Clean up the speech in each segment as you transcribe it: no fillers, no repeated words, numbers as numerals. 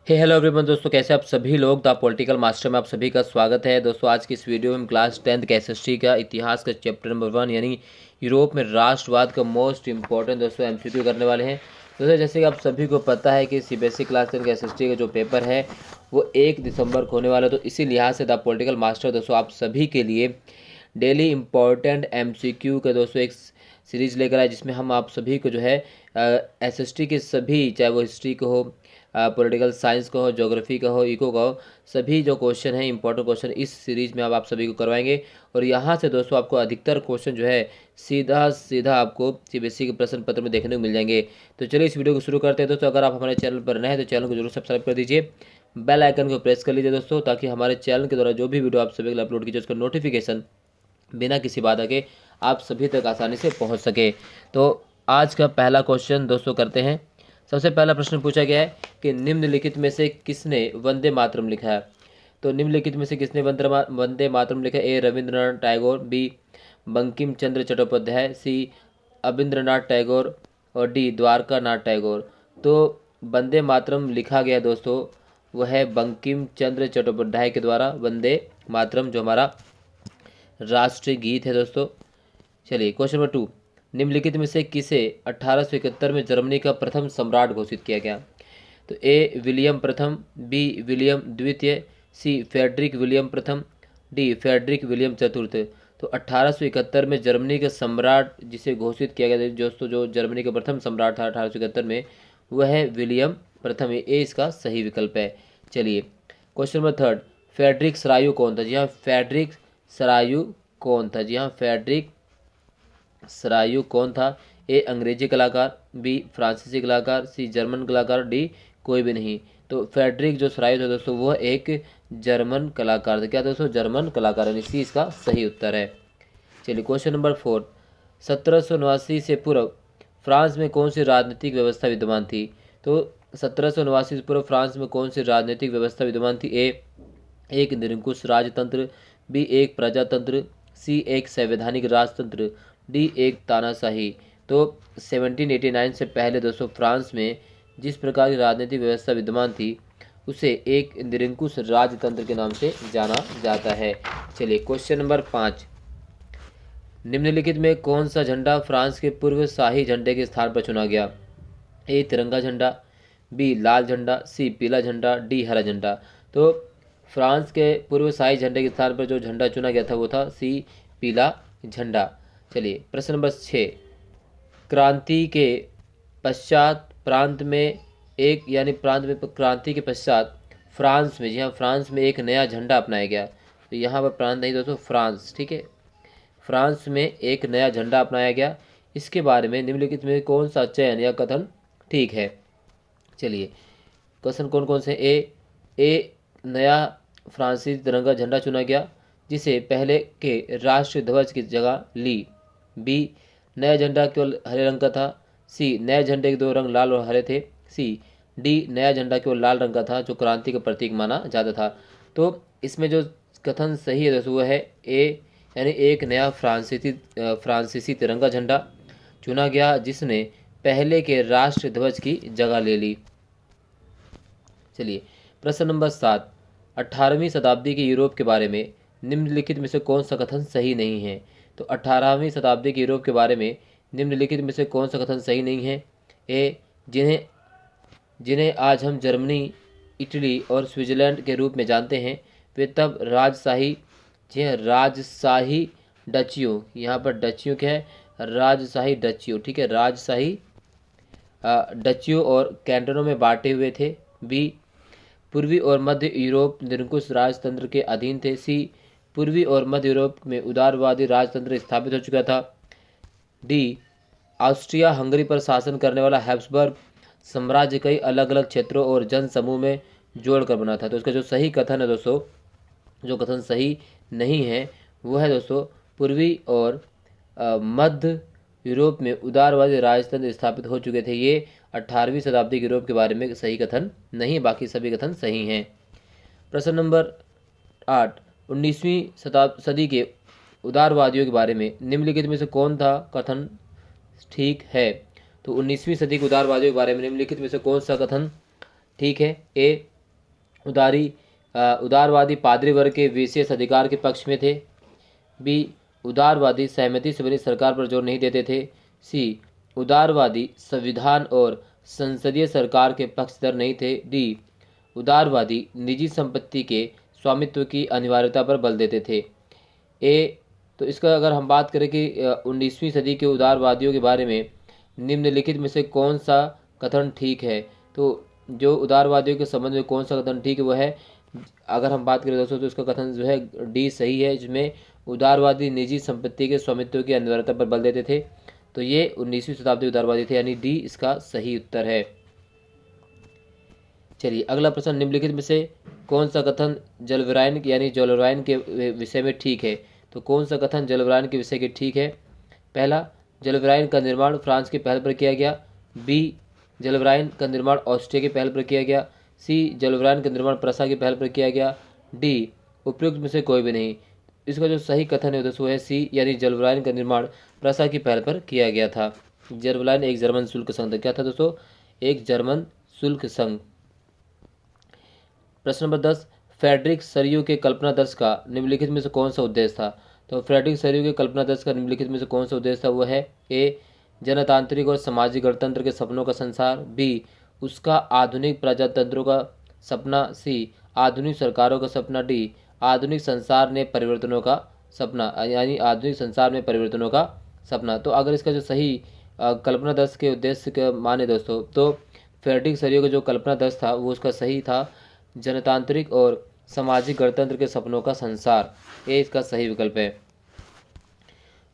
Hello everyone दोस्तों, कैसे आप सभी लोग द पॉलिटिकल मास्टर में आप सभी का स्वागत है। दोस्तों आज की इस वीडियो में हम क्लास 10th के एसएसटी का इतिहास का चैप्टर नंबर 1 यानी यूरोप में राष्ट्रवाद का मोस्ट इंपॉर्टेंट दोस्तों एमसीक्यू करने वाले हैं। दोस्तों जैसे कि आप सभी को पता है कि सीबीएसई क्लास 10 के एसएसटी का जो पेपर है वो 1 दिसंबर को होने वाला है, तो इसी लिहाज से द पॉलिटिकल मास्टर दोस्तों आप सभी के लिए डेली इम्पॉर्टेंट एमसीक्यू का दोस्तों एक सीरीज़ लेकर आए, जिसमें हम आप सभी को जो है एसएसटी के सभी, चाहे वो हिस्ट्री का हो, पॉलिटिकल साइंस का हो, ज्योग्राफी का हो, इको का हो, सभी जो क्वेश्चन है इंपॉर्टेंट क्वेश्चन इस सीरीज़ में आप सभी को करवाएंगे। और यहाँ से दोस्तों आपको अधिकतर क्वेश्चन जो है सीधा सीधा आपको सीबीएसई के प्रश्न पत्र में देखने को मिल जाएंगे। तो चलिए इस वीडियो को शुरू करते हैं दोस्तों। अगर आप हमारे चैनल पर नए हैं तो चैनल को जरूर सब्सक्राइब कर दीजिए, बेल आइकन को प्रेस कर लीजिए दोस्तों, ताकि हमारे चैनल के द्वारा जो भी वीडियो आप सभी के लिए अपलोड कीजिए उसका नोटिफिकेशन बिना किसी बाधा के आप सभी तक आसानी से पहुंच सके। तो आज का पहला क्वेश्चन दोस्तों करते हैं। सबसे पहला प्रश्न पूछा गया है कि निम्नलिखित में से किसने वंदे मातरम लिखा है। तो निम्नलिखित में से किसने वंदे मातरम लिखा है? ए रविंद्रनाथ टैगोर, बी बंकिम चंद्र चट्टोपाध्याय, सी अबिंद्रनाथ टैगोर और डी द्वारका नाथ टैगोर। तो वंदे मातरम लिखा गया दोस्तों वह है बंकिम चंद्र चट्टोपाध्याय के द्वारा वंदे मातरम, जो हमारा राष्ट्रीय गीत है दोस्तों। चलिए क्वेश्चन नंबर 2, निम्नलिखित में से किसे 1871 में जर्मनी का प्रथम सम्राट घोषित किया गया? तो ए विलियम प्रथम, बी विलियम द्वितीय, सी फ्रेडरिक विलियम प्रथम, डी फ्रेडरिक विलियम चतुर्थ। तो 1871 में जर्मनी का सम्राट जिसे घोषित किया गया दोस्तों, जो जर्मनी का प्रथम सम्राट था 1871 में, वह है विलियम प्रथम। ए इसका सही विकल्प है। चलिए क्वेश्चन नंबर 3, फ्रेडरिक सरायु कौन था? जी हाँ, फ्रेडरिक सरायु कौन था? जी हाँ, फ्रेडरिक सरायु कौन था? ए अंग्रेजी कलाकार, बी फ्रांसीसी कलाकार, सी जर्मन कलाकार, डी कोई भी नहीं। तो फ्रेडरिक जो सरायु था दोस्तों वह एक जर्मन कलाकार था। क्या दोस्तों? जर्मन कलाकार, यानी सी इसका सही उत्तर है। चलिए क्वेश्चन नंबर 4, 1789 से पूर्व फ्रांस में कौन सी राजनीतिक व्यवस्था विद्यमान थी? तो 1789 से पूर्व फ्रांस में कौन सी राजनीतिक व्यवस्था विद्यमान थी? ए एक निरंकुश राजतंत्र, बी एक प्रजातंत्र, सी एक संवैधानिक राजतंत्र, डी एक तानाशाही। तो 1789 से पहले दोस्तों फ्रांस में जिस प्रकार की राजनीतिक व्यवस्था विद्यमान थी उसे एक निरंकुश राजतंत्र के नाम से जाना जाता है। चलिए क्वेश्चन नंबर 5, निम्नलिखित में कौन सा झंडा फ्रांस के पूर्व शाही झंडे के स्थान पर चुना गया? ए तिरंगा झंडा, बी लाल झंडा, सी पीला झंडा, डी हरा झंडा। तो फ्रांस के पूर्व शाही झंडे के स्थान पर जो झंडा चुना गया था वो था सी पीला झंडा। चलिए प्रश्न नंबर 6, क्रांति के पश्चात प्रांत में एक यानी प्रांत में क्रांति के पश्चात फ्रांस में, जी हाँ, फ्रांस में एक नया झंडा अपनाया गया। तो यहाँ पर प्रांत नहीं दोस्तों, फ्रांस, ठीक है, फ्रांस में एक नया झंडा अपनाया गया। इसके बारे में निम्नलिखित में कौन सा चयन या कथन ठीक है? चलिए क्वेश्चन कौन कौन से? ए नया फ्रांसीसी तिरंगा झंडा चुना गया जिसे पहले के राष्ट्रीय ध्वज की जगह ली। बी नया झंडा केवल हरे रंग का था। सी नए झंडे के दो रंग लाल और हरे थे। सी डी नया झंडा केवल लाल रंग का था जो क्रांति का प्रतीक माना जाता था। तो इसमें जो कथन सही है दोस्तों वो है ए, यानी एक नया फ्रांसीसी तिरंगा झंडा चुना गया जिसने पहले के राष्ट्रीय ध्वज की जगह ले ली। चलिए प्रश्न नंबर 7, 18वीं शताब्दी के यूरोप के बारे में निम्नलिखित में से कौन सा कथन सही नहीं है? तो 18वीं शताब्दी के यूरोप के बारे में निम्नलिखित में से कौन सा कथन सही नहीं है? ए जिन्हें जिन्हें आज हम जर्मनी, इटली और स्विट्जरलैंड के रूप में जानते हैं वे तब राजशाही, जी हाँ, राजशाही डचियों, यहाँ पर डचियों क्या है? राजशाही डचियों, ठीक है, राजशाही डचियों और कैंटनों में बांटे हुए थे। बी पूर्वी और मध्य यूरोप निरंकुश राजतंत्र के अधीन थे। सी पूर्वी और मध्य यूरोप में उदारवादी राजतंत्र स्थापित हो चुका था। डी ऑस्ट्रिया हंगरी पर शासन करने वाला हैब्सबर्ग साम्राज्य कई अलग अलग क्षेत्रों और जन समूह में जोड़कर बना था। तो इसका जो सही कथन है दोस्तों, जो कथन सही नहीं है वो है दोस्तों पूर्वी और मध्य यूरोप में उदारवादी राजतंत्र स्थापित हो चुके थे। ये 18वीं शताब्दी के यूरोप के बारे में सही कथन नहीं, बाकी सभी कथन सही हैं। प्रश्न नंबर 8, 19वीं सदी के उदारवादियों के बारे में निम्नलिखित में से कौन सा कथन ठीक है? तो 19वीं सदी के उदारवादियों के बारे में निम्नलिखित में से कौन सा कथन ठीक है? ए उदारवादी पादरी वर्ग के विशेष अधिकार के पक्ष में थे। बी, उदारवादी सहमति से बनी सरकार पर जोर नहीं देते थे। सी, उदारवादी संविधान और संसदीय सरकार के पक्षधर नहीं थे। डी, उदारवादी निजी संपत्ति के स्वामित्व की अनिवार्यता पर बल देते थे। ए, तो इसका अगर हम बात करें कि 19वीं सदी के उदारवादियों के बारे में निम्नलिखित में से कौन सा कथन ठीक है, तो जो उदारवादियों के संबंध में कौन सा कथन ठीक है वो है, अगर हम बात करें दोस्तों तो इसका कथन जो है डी सही है, जिसमें उदारवादी निजी संपत्ति के स्वामित्व की अनिवार्यता पर बल देते थे। तो ये 19वीं शताब्दी उदारवादी थे, यानी डी इसका सही उत्तर है। चलिए अगला प्रश्न, निम्नलिखित में से कौन सा कथन जलविरायन यानी जलविरायन के विषय में ठीक है, तो कौन सा कथन जलविरायन के विषय के ठीक है। पहला, जलविरायन का निर्माण फ्रांस की पहल पर किया गया। बी, जलविरायन का निर्माण ऑस्ट्रिया की पहल पर किया गया। सी, जलविरायन का निर्माण प्रसा की पहल पर किया गया। डी, उपयुक्त में से कोई भी नहीं। इसका जो सही कथन है दोस्तों है सी, यानी जलविरायन का निर्माण प्रसा की पहल पर किया गया था। जलविरायन एक जर्मन शुल्क संघ था। क्या था दोस्तों? एक जर्मन शुल्क संघ। प्रश्न नंबर 10, फ्रेडरिक सरियू के कल्पना दर्श का निम्नलिखित में से कौन सा उद्देश्य था। तो फ्रेडरिक सरियू के कल्पना दर्श का निम्नलिखित में से कौन सा उद्देश्य था, वो है ए, जनतांत्रिक और सामाजिक गणतंत्र के सपनों का संसार। बी, उसका आधुनिक प्रजातंत्रों का सपना। सी, आधुनिक सरकारों का सपना। डी, आधुनिक संसार में परिवर्तनों का सपना, यानी आधुनिक संसार में परिवर्तनों का सपना। तो अगर इसका जो सही कल्पना दर्श के उद्देश्य के माने दोस्तों, तो फ्रेडरिक सरियू का जो कल्पना दर्श था वो उसका सही था, जनतांत्रिक और सामाजिक गणतंत्र के सपनों का संसार। ये इसका सही विकल्प है।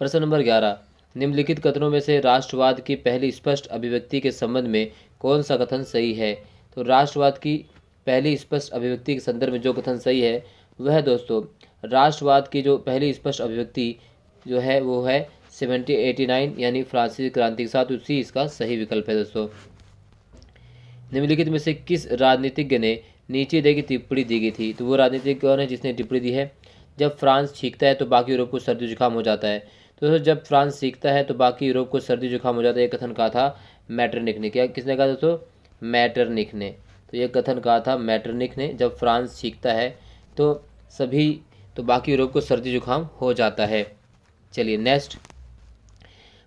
प्रश्न नंबर 11, निम्नलिखित कथनों में से राष्ट्रवाद की पहली स्पष्ट अभिव्यक्ति के संबंध में कौन सा कथन सही है। तो राष्ट्रवाद की पहली स्पष्ट अभिव्यक्ति के संदर्भ में जो कथन सही है वह दोस्तों, राष्ट्रवाद की जो पहली स्पष्ट अभिव्यक्ति जो है वो है 1789 यानी फ्रांसीसी क्रांति के साथ, उसी इसका सही विकल्प है दोस्तों। निम्नलिखित में से किस राजनीतिज्ञ ने नीचे दी गई टिप्पणी दी गई थी। तो वो राजनीतिज्ञ कौन है जिसने टिप्पणी दी है, जब फ्रांस छींकता है तो बाकी यूरोप को सर्दी जुकाम हो जाता है। तो दोस्तों जब फ्रांस सीखता है तो बाकी यूरोप को सर्दी जुकाम हो जाता है, ये कथन कहा था मैटरनिख ने। क्या किसने कहा दोस्तों? मैटरनिख ने। तो ये कथन कहा था मैटरनिख ने, जब फ्रांस सीखता है तो बाकी यूरोप को सर्दी जुकाम हो जाता है। चलिए नेक्स्ट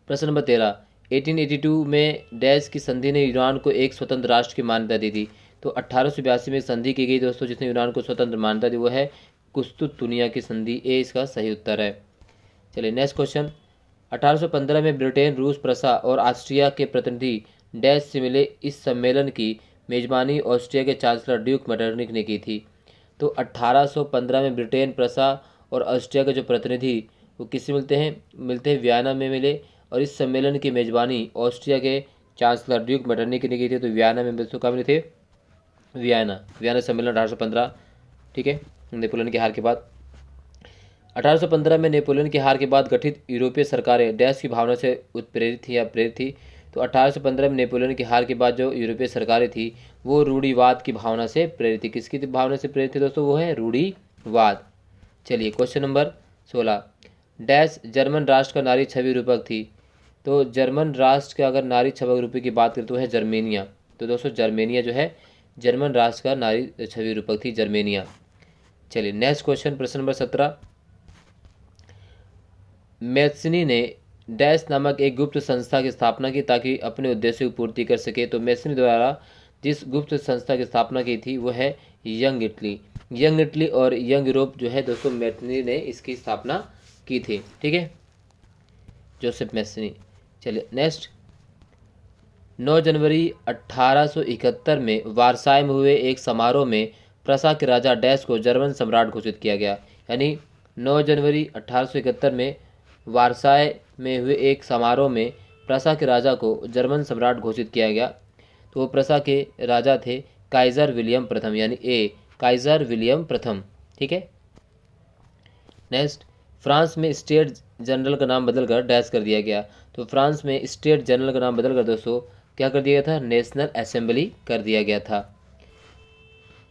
प्रश्न नंबर 13, 1882 में डैश की संधि ने यूनान को एक स्वतंत्र राष्ट्र की मान्यता दी थी। तो 1882 में संधि की गई दोस्तों जिसने यूनान को स्वतंत्र मान्यता दी, वो है कुस्तुतुनिया की संधि। ए इसका सही उत्तर है। चलिए नेक्स्ट क्वेश्चन, 1815 में ब्रिटेन, रूस, प्रसा और ऑस्ट्रिया के प्रतिनिधि डैश से मिले। इस सम्मेलन की मेजबानी ऑस्ट्रिया के चांसलर ड्यूक मेटरनिख ने की थी। तो 1815 में ब्रिटेन, प्रसा और ऑस्ट्रिया के जो प्रतिनिधि वो किससे मिलते हैं वियना में मिले, और इस सम्मेलन की मेजबानी ऑस्ट्रिया के चांसलर ड्यूक मेटरनिख ने की थी। तो वियना में कहाँ मिले थे? वियना सम्मेलन 1815, ठीक है, नेपोलियन की हार के बाद। 1815 में नेपोलियन की हार के बाद गठित यूरोपीय सरकारें डैश की भावना से उत्प्रेरित थी या प्रेरित थी। तो 1815 में नेपोलियन की हार के बाद जो यूरोपीय सरकारें थी वो रूढ़िवाद की भावना से प्रेरित थी। किसकी भावना से प्रेरित थी दोस्तों? वो है रूढ़िवाद। चलिए क्वेश्चन नंबर 16, डैश जर्मन राष्ट्र का नारी छवि रूपक थी। तो जर्मन राष्ट्र का अगर नारी छवि रूपक की बात करें तो है जर्मेनिया। तो दोस्तों जर्मेनिया जो है जर्मन राष्ट्र का नारी छवि रूपक थी, जर्मेनिया। चलिए नेक्स्ट क्वेश्चन, प्रश्न नंबर 17, मैथ्सनी ने डैश नामक एक गुप्त संस्था की स्थापना की ताकि अपने उद्देश्य की पूर्ति कर सके। तो मैथ्सनी द्वारा जिस गुप्त संस्था की स्थापना की थी वो है यंग इटली। यंग इटली और यंग यूरोप जो है दोस्तों मैथ्सनी ने इसकी स्थापना की थी, ठीक है, जोसेफ मैथ्सनी। चलिए नेक्स्ट, 9 जनवरी 1871 में वारसाई में हुए एक समारोह में प्रसा के राजा डैश को जर्मन सम्राट घोषित किया गया। यानी 9 जनवरी 1871 में वारसाई में हुए एक समारोह में प्रसा के राजा को जर्मन सम्राट घोषित किया गया। तो वो प्रसा के राजा थे काइजर विलियम प्रथम, यानी ए काइजर विलियम प्रथम, ठीक है। नेक्स्ट, फ्रांस में स्टेट जनरल का नाम बदलकर डैश कर दिया गया। तो फ्रांस में स्टेट जनरल का नाम बदलकर दोस्तों क्या कर दिया गया था? नेशनल असेंबली कर दिया गया था।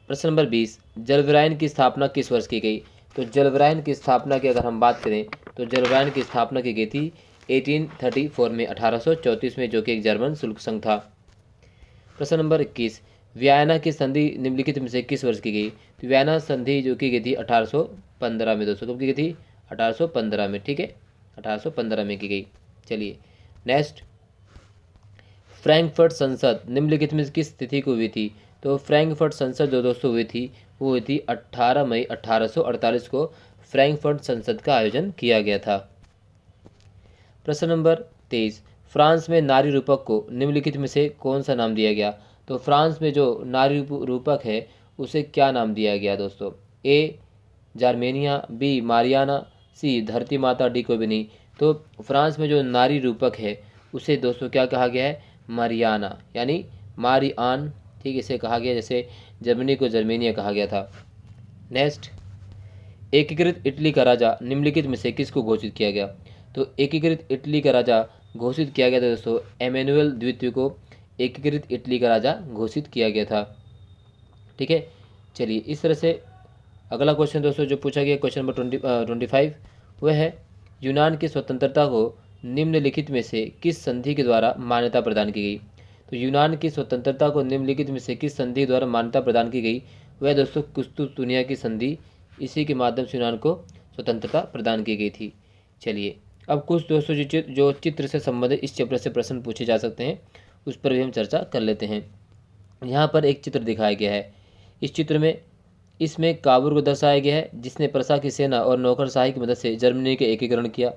प्रश्न नंबर 20, जलविरायन की स्थापना किस वर्ष की गई? तो जलविरायन की स्थापना की अगर हम बात करें तो जलविरायन की स्थापना की गई थी 1834 में, 1834 में, जो कि एक जर्मन शुल्क संघ था। प्रश्न नंबर 21, वियना की संधि निम्नलिखित में से किस वर्ष की गई? तो वियना संधि जो की गई थी 1815 में दोस्तों। कब की गई थी? 1815 में, ठीक है, 1815 में की गई। चलिए नेक्स्ट, फ्रैंकफर्ट संसद निम्नलिखित में किस तिथि को हुई थी? तो फ्रैंकफर्ट संसद जो दोस्तों हुई थी वो हुई थी 18 मई 1848 को फ्रैंकफर्ट संसद का आयोजन किया गया था। प्रश्न नंबर 23, फ्रांस में नारी रूपक को निम्नलिखित में से कौन सा नाम दिया गया? तो फ्रांस में जो नारी रूपक है उसे क्या नाम दिया गया दोस्तों? ए जार्मेनिया, बी मारियाना, सी धरती माता डी कोबिनी। तो फ्रांस में जो नारी रूपक है उसे दोस्तों क्या कहा गया है? मारियाना, यानी मारी आन, ठीक, इसे कहा गया, जैसे जर्मनी को जर्मेनिया कहा गया था। नेक्स्ट, एकीकृत इटली का राजा निम्नलिखित में से किसको घोषित किया गया? तो एकीकृत इटली का राजा घोषित किया गया था दोस्तों एमेनुअल द्वितीय को एकीकृत इटली का राजा घोषित किया गया था, ठीक है। चलिए इस तरह से अगला क्वेश्चन दोस्तों जो पूछा गया क्वेश्चन नंबर 25 वह है, यूनान की स्वतंत्रता को निम्नलिखित में से किस संधि के द्वारा मान्यता प्रदान की गई? तो यूनान की स्वतंत्रता को निम्नलिखित में से किस संधि द्वारा मान्यता प्रदान की गई? वह दोस्तों कुस्तुनतुनिया की संधि, इसी के माध्यम से यूनान को स्वतंत्रता प्रदान की गई थी। चलिए अब कुछ दोस्तों जो चित्र से संबंधित इस चैप्टर से प्रश्न पूछे जा सकते हैं उस पर भी हम चर्चा कर लेते हैं। यहाँ पर एक चित्र दिखाया गया है, इस चित्र में इसमें काबुल को दर्शाया गया है जिसने प्रसा की सेना और नौकरशाही की मदद से जर्मनी के एकीकरण किया।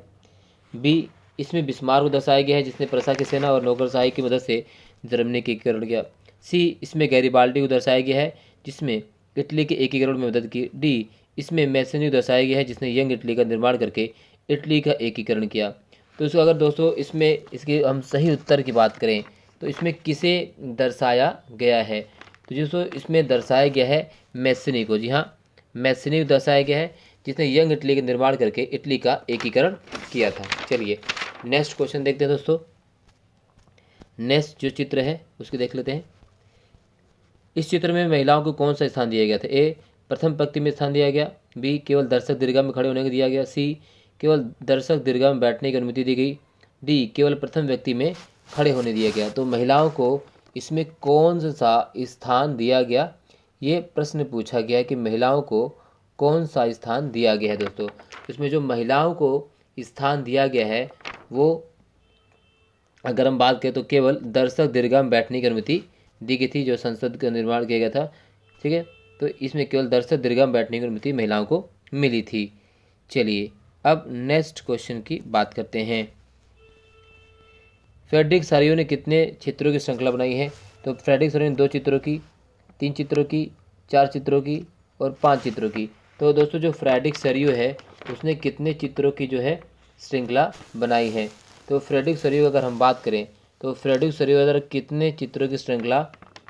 बी, इसमें बिस्मार्क को दर्शाया गया है जिसने प्रसा की सेना और नौकरशाही की मदद से जर्मनी के एकीकरण किया। सी, इसमें गैरिबाल्डी को दर्शाया गया है जिसमें इटली के एकीकरण में मदद की। डी, इसमें मैसनी को दर्शाया गया है जिसने यंग इटली का निर्माण करके इटली का एकीकरण किया। तो इसको अगर दोस्तों इसमें इसके हम सही उत्तर की बात करें तो इसमें किसे दर्शाया गया है? तो दोस्तों इसमें दर्शाया गया है मैसनी को। जी हाँ, मैसनी को दर्शाया गया है जिसने यंग इटली का निर्माण करके इटली का एकीकरण किया था। चलिए नेक्स्ट क्वेश्चन देखते हैं दोस्तों। नेक्स्ट जो चित्र है उसको देख लेते हैं। इस चित्र में महिलाओं को कौन सा स्थान दिया गया था? ए, प्रथम पंक्ति में स्थान दिया गया। बी, केवल दर्शक दीर्घा में खड़े होने को दिया गया। सी, केवल दर्शक दीर्घा में बैठने की अनुमति दी गई। डी, केवल प्रथम व्यक्ति में खड़े होने दिया गया। तो महिलाओं को इसमें कौन सा स्थान दिया गया, ये प्रश्न पूछा गया है कि महिलाओं को कौन सा स्थान दिया गया है दोस्तों। इसमें जो महिलाओं को स्थान दिया गया है वो अगर हम बात करें तो केवल दर्शक दीर्घा में बैठने की अनुमति दी गई थी जो संसद का निर्माण किया गया था, ठीक है। तो इसमें केवल दर्शक दीर्घा में बैठने की अनुमति महिलाओं को मिली थी। चलिए अब नेक्स्ट क्वेश्चन की बात करते हैं। फ्रेडरिक सारियो ने कितने चित्रों की श्रृंखला बनाई है? तो फ्रेडरिक सारियो ने 2 चित्रों की, 3 चित्रों की, 4 चित्रों की और 5 चित्रों की। तो दोस्तों जो फ्रेडरिक सारियो है उसने कितने चित्रों की जो है श्रृंखला बनाई है? तो फ्रेडरिक सारियो की अगर हम बात करें तो फ्रेडरिक सारियो द्वारा कितने चित्रों की श्रृंखला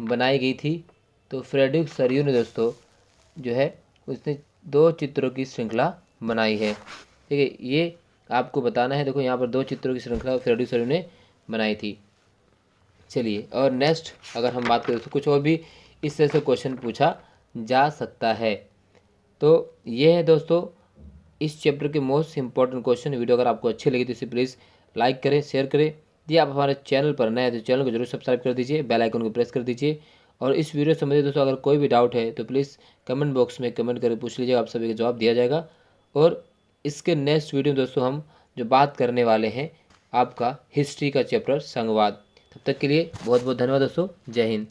बनाई गई थी? तो फ्रेडरिक सारियो ने दोस्तों जो है उसने 2 चित्रों की श्रृंखला बनाई है, ठीक है। ये आपको बताना है। देखो यहाँ पर 2 चित्रों की श्रृंखला फ्रेडरिक सारियो ने बनाई थी। चलिए और नेक्स्ट अगर हम बात करें तो कुछ और भी इस तरह से क्वेश्चन पूछा जा सकता है। तो ये है दोस्तों इस चैप्टर के मोस्ट इंपॉर्टेंट क्वेश्चन। वीडियो अगर आपको अच्छी लगी तो इसे प्लीज़ लाइक करें, शेयर करें। यदि आप हमारे चैनल पर नए हैं तो चैनल को जरूर सब्सक्राइब कर दीजिए, बेल आइकन को प्रेस कर दीजिए। और इस वीडियो संबंधित दोस्तों अगर कोई भी डाउट है तो प्लीज़ कमेंट बॉक्स में कमेंट करके पूछ लीजिएगा, आप सभी का जवाब दिया जाएगा। और इसके नेक्स्ट वीडियो में दोस्तों हम जो बात करने वाले हैं आपका हिस्ट्री का चैप्टर संवाद। तब तक के लिए बहुत बहुत धन्यवाद दोस्तों। जय हिंद।